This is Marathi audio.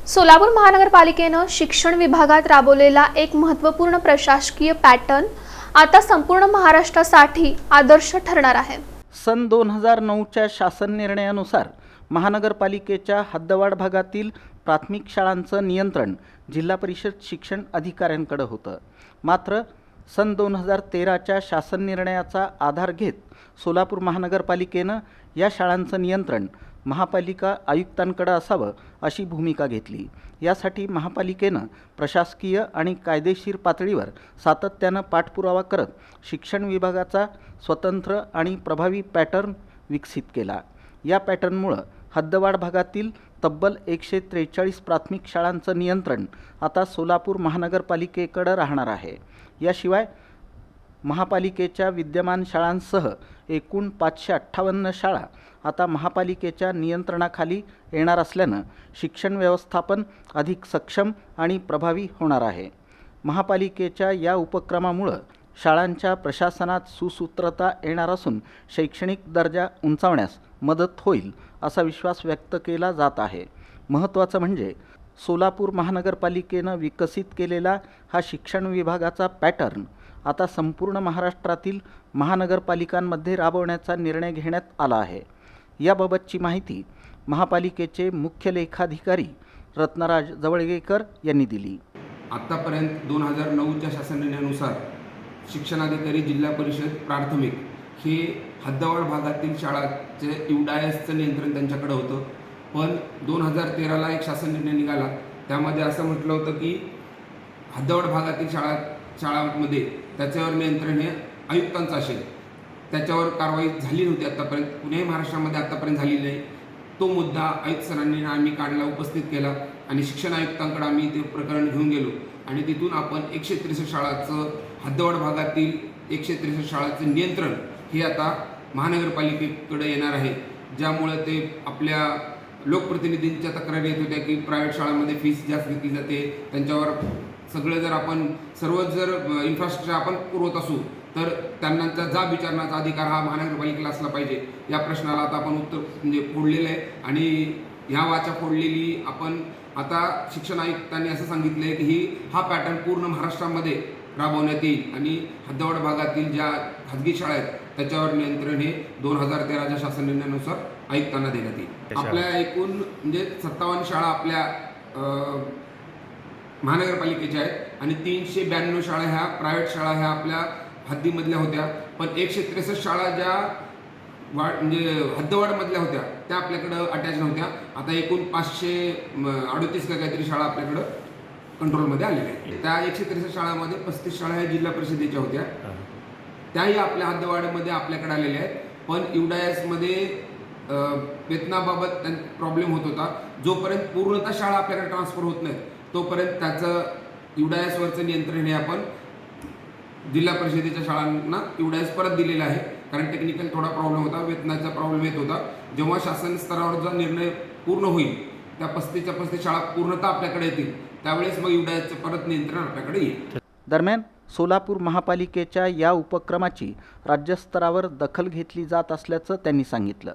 सोलापूर महानगरपालिकेने शिक्षण विभागात राबवलेला एक महत्त्वपूर्ण प्रशासकीय पॅटर्न आता संपूर्ण महाराष्ट्रासाठी आदर्श ठरणार आहे। सन 2009च्या शासन निर्णयानुसार महानगरपालिकेच्या हद्दवाढ भागातील प्राथमिक शाळांचं नियंत्रण जिल्हा परिषद शिक्षण अधिकाऱ्यांकडे होतं। मात्र सन 2013च्या शासन निर्णयाचा आधार घेत सोलापूर महानगरपालिकेनं या शाळांचं नियंत्रण महापालिका आयुक्तांकडे असावं अशी भूमिका घेतली। यासाठी महापालिकेनं प्रशासकीय आणि कायदेशीर पातळीवर सातत्यानं पाठपुरावा करत शिक्षण विभागाचा स्वतंत्र आणि प्रभावी पॅटर्न विकसित केला। या पॅटर्नमुळे हद्दवाढ भागातील तब्बल 143 प्राथमिक शाळांचं नियंत्रण आता सोलापूर महानगरपालिकेकडे राहणार आहे। याशिवाय महापालिकेच्या विद्यमान शाळांसह एकूण 558 शाळा आता महापालिकेच्या नियंत्रणाखाली येणार असल्यानं शिक्षण व्यवस्थापन अधिक सक्षम आणि प्रभावी होणार आहे। महापालिकेच्या या उपक्रमामुळे शाळांच्या प्रशासनात सुसूत्रता येणार असून शैक्षणिक दर्जा उंचावण्यास मदत होईल असा विश्वास व्यक्त केला जात आहे। महत्त्वाचं म्हणजे सोलापूर महानगरपालिकेनं विकसित केलेला हा शिक्षण विभागाचा पॅटर्न आता संपूर्ण महाराष्ट्रातील महानगरपालिकांमध्ये राबवण्याचा निर्णय घेण्यात आला आहे। याबाबतची माहिती महापालिकेचे मुख्य लेखाधिकारी रत्नराज जवळगेकर यांनी दिली। आतापर्यंत 2009च्या शासन निर्णयानुसार शिक्षणाधिकारी जिल्हा परिषद प्राथमिक हे हद्दवाढ भागातील शाळांचे युडायसचं नियंत्रण त्यांच्याकडे होतं। पण 2013ला एक शासन निर्णय निघाला, त्यामध्ये असं म्हटलं होतं की हद्दवाढ भागातील शाळांमध्ये त्याच्यावर नियंत्रण हे आयुक्तांचं असेल। त्याच्यावर कारवाई झाली नव्हती आतापर्यंत, कुठेही महाराष्ट्रामध्ये आतापर्यंत झाली नाही। तो मुद्दा आयुक्त सरांनी आम्ही काढला, उपस्थित केला आणि शिक्षण आयुक्तांकडे आम्ही ते प्रकरण घेऊन गेलो आणि तिथून आपण 163 शाळांचं हद्दवाढ भागातील 163 शाळांचं नियंत्रण हे आता महानगरपालिकेकडे येणार आहे। ज्यामुळे ते आपल्या लोकप्रतिनिधींच्या तक्रारी येत होत्या की प्रायव्हेट शाळांमध्ये फीस जास्त घेतली जाते, त्यांच्यावर सगळं जर आपण सर्वच जर इन्फ्रास्ट्रक्चर आपण पुरवत असू तर त्यांचा जाब विचारण्याचा अधिकार हा महानगरपालिकेला असला पाहिजे। या प्रश्नाला आता आपण उत्तर म्हणजे फोडलेलं आहे आणि ह्या वाचा फोडलेली आपण आता शिक्षण आयुक्तांनी असं सांगितलं आहे की हा पॅटर्न पूर्ण महाराष्ट्रामध्ये राबवण्यात येईल आणि हद्दवाढ भागातील ज्या खाजगी शाळा आहेत त्याच्यावर नियंत्रण हे 2013च्या शासन निर्णयानुसार आयुक्तांना देण्यात येईल। आपल्या एकूण म्हणजे 57 शाळा आपल्या महानगरपालिकेच्या आहेत आणि 392 शाळा ह्या प्रायव्हेट शाळा ह्या आपल्या हद्दीमधल्या होत्या। पण 163 शाळा ज्या म्हणजे हद्दवाढमधल्या होत्या त्या आपल्याकडं अटॅच नव्हत्या। आता एकूण 538 का काहीतरी शाळा आपल्याकडं कंट्रोलमध्ये आलेल्या आहेत। त्या 163 शाळांमध्ये 35 शाळा ह्या जिल्हा परिषदेच्या होत्या, त्याही आपल्या हद्दवाढीमध्ये आपल्याकडे आलेल्या आहेत। पण युडायसमध्ये वेतनाबाबत प्रॉब्लेम होत होता। जोपर्यंत पूर्णतः शाळा आपल्याकडे ट्रान्सफर होत नाहीत तोपर्यंत त्याचं युडायसवरचं नियंत्रण हे आपण जिल्हा परिषदेच्या शाळांना युडायस परत दिलेलं आहे, कारण टेक्निकल थोडा प्रॉब्लेम होता, वेतनाचा प्रॉब्लेम येत होता। जेव्हा शासन स्तरावरचा निर्णय पूर्ण होईल त्या 35 शाळा पूर्णतः आपल्याकडे येतील त्यावेळेस मग युडायसचं परत नियंत्रण आपल्याकडे येईल। दरम्यान सोलापूर महापालिकेच्या या उपक्रमाची राज्यस्तरावर दखल घेतली जात असल्याचं त्यांनी सांगितलं।